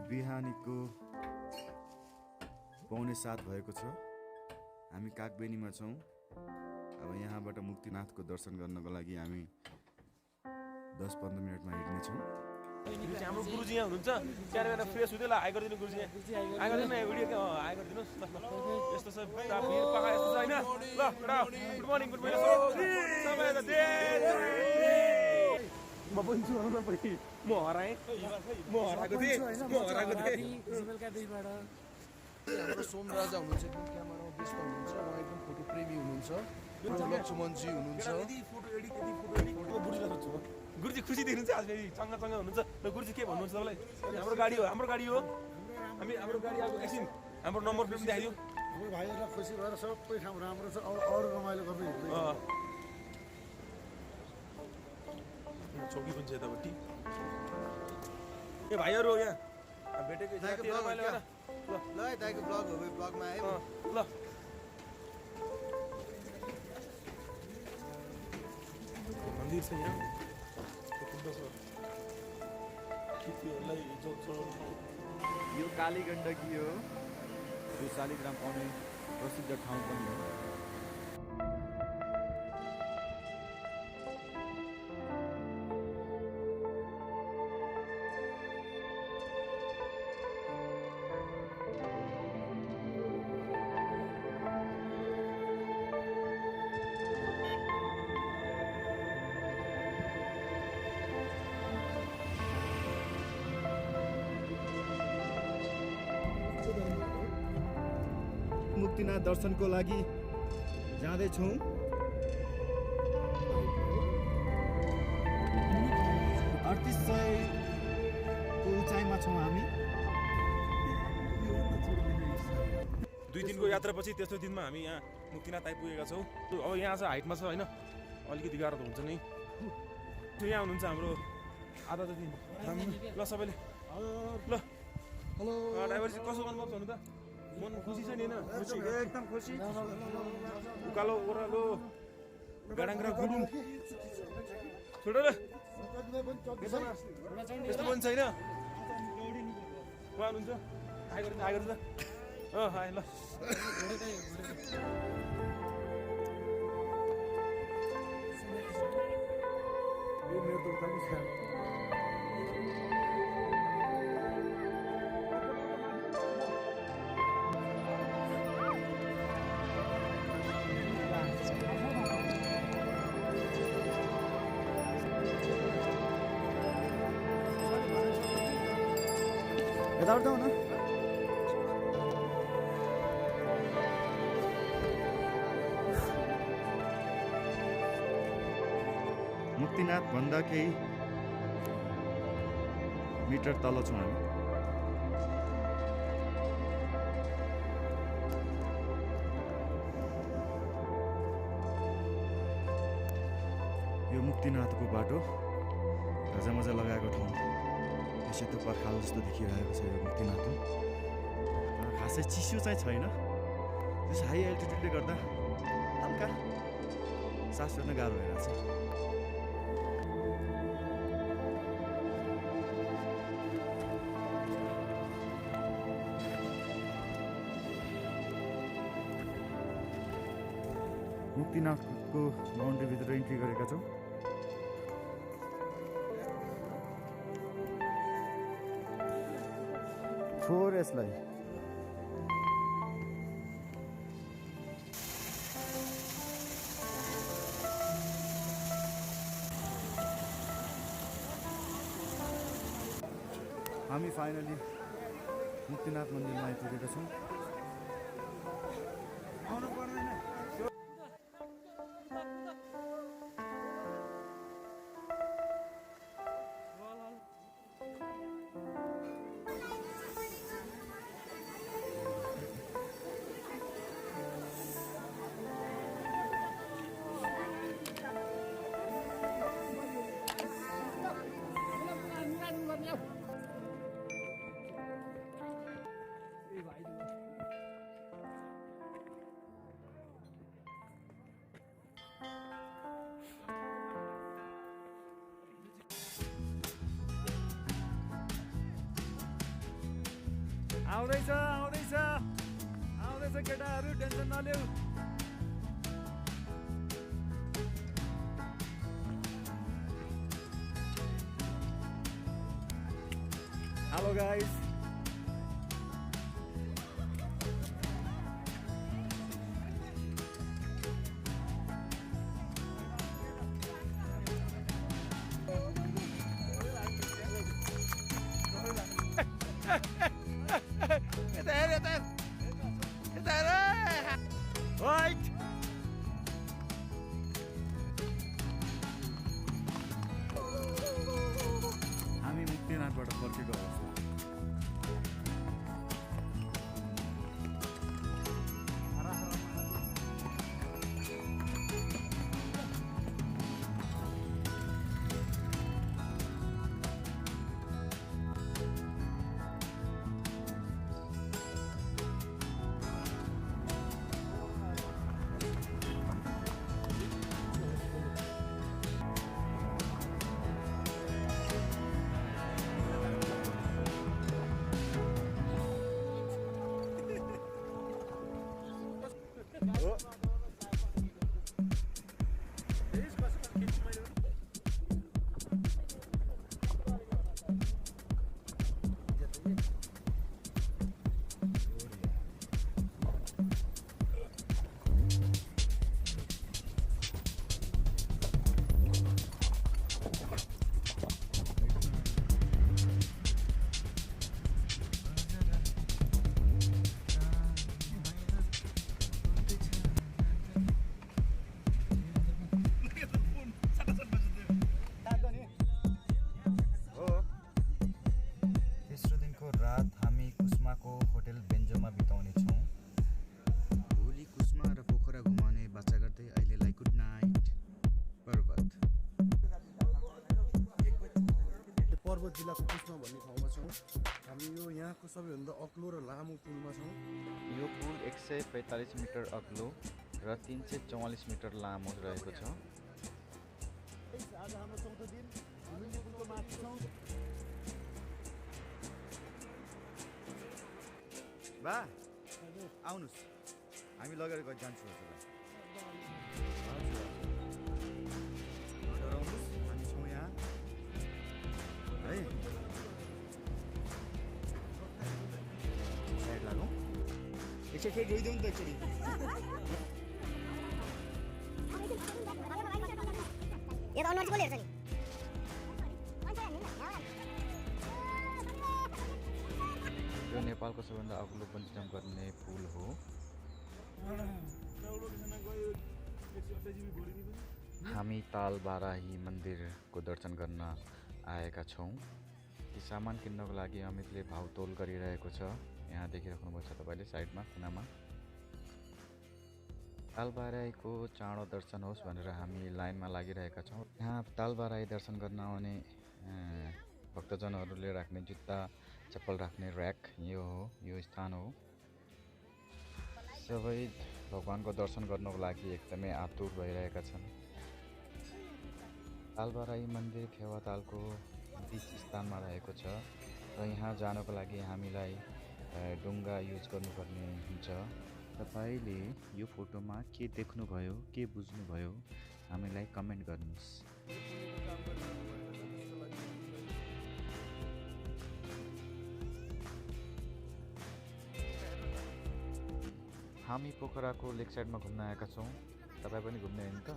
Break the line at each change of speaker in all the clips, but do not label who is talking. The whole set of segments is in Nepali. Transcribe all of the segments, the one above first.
बिहानीको 6:45 भएको छ। हामी कागबेनीमा छौँ। अब यहाँबाट मुक्तिनाथको दर्शन गर्नको लागि हामी 10-15 मिनटमा हिँड्नेछौँ।
हाम्रो गुरुजी यहाँ हुनुहुन्छ। त्यहाँनिर फ्रेस हुँदै ल हाई गरिदिनु गुरुजी। हाई गरिदिनु भिडियो हाई गरिदिनुहोस् ल। यस्तो छ भिड पका यस्तो छ होइन। ल गुड मर्निङ म पनि छु म हराएँ म हराएको थिएँ
हाम्रो सोम राजा हुनुहुन्छ एकदम क्यामेरामा व्यस्त हुनुहुन्छ उहाँ एकदम फोटो प्रेमी हुनुहुन्छ लक्ष्मणजी हुनुहुन्छ
गुरुजी खुसी देख्नुहुन्छ आज फेरि चङ्गा हुनुहुन्छ र गुरुजी के भन्नुहुन्छ तपाईँलाई हाम्रो गाडी हो हामी हाम्रो गाडी अब एकछिन हाम्रो नम्बर प्लेट देखाइदियो
हाम्रो भाइहरूलाई खुसी भएर सबै ठाउँ राम्रो छ अरू रमाइलो गर्दै
चौकी पनि छ यतापट्टि ए भाइहरू यहाँ भेटेको
ल दाइको ब्लग हो ब्लगमा आयो
ल मन्दिर छ यहाँ
यो काली गण्डकी हो। यो शालिग्राम पाउने प्रसिद्ध ठाउँ पनि हो। मुक्तिनाथ दर्शनको लागि जाँदैछौँ। 3800 को उचाइमा छौँ हामी।
2 दिनको यात्रापछि तेस्रो दिनमा हामी यहाँ मुक्तिनाथ आइपुगेका छौँ। अब यहाँ चाहिँ हाइटमा छ होइन अलिकति गाह्रो त हुन्छ नै। यहाँ हुनुहुन्छ हाम्रो आधा जति ल सबैले ल हेलो ड्राइभर चाहिँ कसो गर्नुपर्छ भन्नु त मन खुसी छ नि होइन
एकदम खुसी
उकालो ओह्रालो गाडाङ्ग्रा गुडुङ छोडो ल यस्तो पनि छैन उहाँ हुनुहुन्छ हाई गर्नु त हाई ल
यताबाट जाउँ न। मुक्तिनाथ भन्दा केही मिटर तल छौँ हामी। यो मुक्तिनाथको बाटो मजा लगाएको ठाउँ। सेतो पर्खाल जस्तो देखिरहेको छ यो मुक्तिनाथ हो। खासै चिसो चाहिँ छैन। त्यस हाई एल्टिट्युडले गर्दा हल्का सास फेर्न गाह्रो भइरहेको छ। मुक्तिनाथको बााउन्ड्रीभित्र इन्ट्री गरेका छौँ। यसलाई हामी फाइनली मुक्तिनाथ मन्दिरमा आइपुगेका छौँ।
भाइ
आउँदैछ आउँदैछ आउँदैछ केटाहरू टेन्सन नलिऊ हेलो गाइस Right. हामी मुक्तिनाथबाट फर्केको अवस्था पर्वत जिल्लाको कुस्मा भन्ने ठाउँमा छौँ हामी यो यहाँको सबैभन्दा अग्लो र लामो पुलमा छौँ
यो पुल 145 मिटर अग्लो र 344 मिटर लामो रहेको छ।
आज हाम्रो चौथो दिन हामीले पुलको माथि छौँ बा आउनुहोस् हामी लगेर जान्छौँ हजुरलाई डराउनुहोस् हामी छौँ यहाँ है साइड लागौँ एकचोटि फेरि गइदिउँ नि त एकचोटि
यो त अनुहार कसले हेर्छ नि
यो नेपालको सबैभन्दा अग्लो बन्जी जम्प गर्ने पुल हो। हामी तालबाराही मन्दिरको दर्शन गर्न आएका छौँ। ती सामान किन्नको लागि अमितले भाउतोल गरिरहेको छ। यहाँ देखिराख्नुभएको छ तपाईँले साइडमा कुनामा। तालबाराईको चाँडो दर्शन होस् भनेर हामी लाइनमा लागिरहेका छौँ। यहाँ तालबाराई दर्शन गर्न आउने भक्तजनहरूले राख्ने जुत्ता चप्पल राख्ने र्याक यो हो, यो स्थान हो। सबै भगवानको दर्शन गर्नको लागि एकदमै आतुर भइरहेका छन्। तालबाराई मन्दिर फेवातालको बीच स्थानमा रहेको छ र यहाँ जानको लागि हामीलाई डुङ्गा युज गर्नुपर्ने हुन्छ। तपाईले यो फोटोमा के देख्नुभयो, के बुझ्नुभयो हामीलाई कमेन्ट गर्नुहोस्। हामी पोखराको लेक साइडमा घुम्न आएका छौँ। तपाईँ पनि घुम्ने होइन त?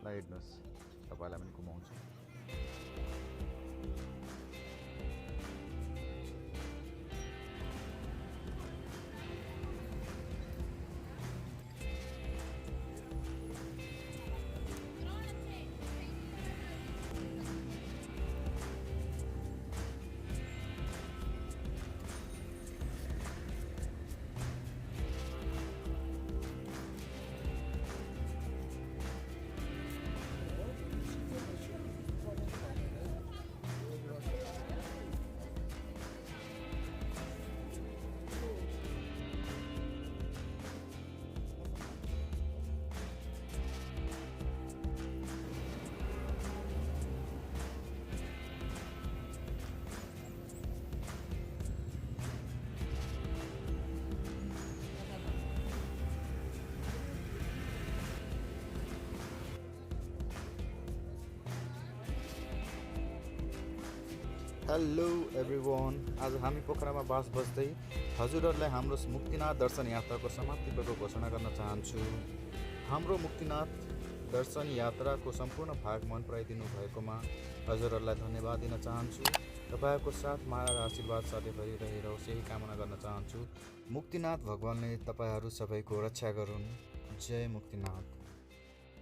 ल हेर्नुहोस्, तपाईँलाई पनि घुमाउँछु। हेलो एभ्रिवान, आज हामी पोखरामा बास बस्दै हजुरहरूलाई हाम्रो मुक्तिनाथ दर्शन यात्राको समाप्तिको घोषणा गर्न चाहन्छु। हाम्रो मुक्तिनाथ दर्शन यात्राको सम्पूर्ण भाग मन पराइदिनु भएकोमा हजुरहरूलाई धन्यवाद दिन चाहन्छु। तपाईँहरूको साथ माया र आशीर्वाद सधैँभरि रहिरहोस् यही कामना गर्न चाहन्छु। मुक्तिनाथ भगवानले तपाईँहरू सबैको रक्षा गरून्। जय मुक्तिनाथ।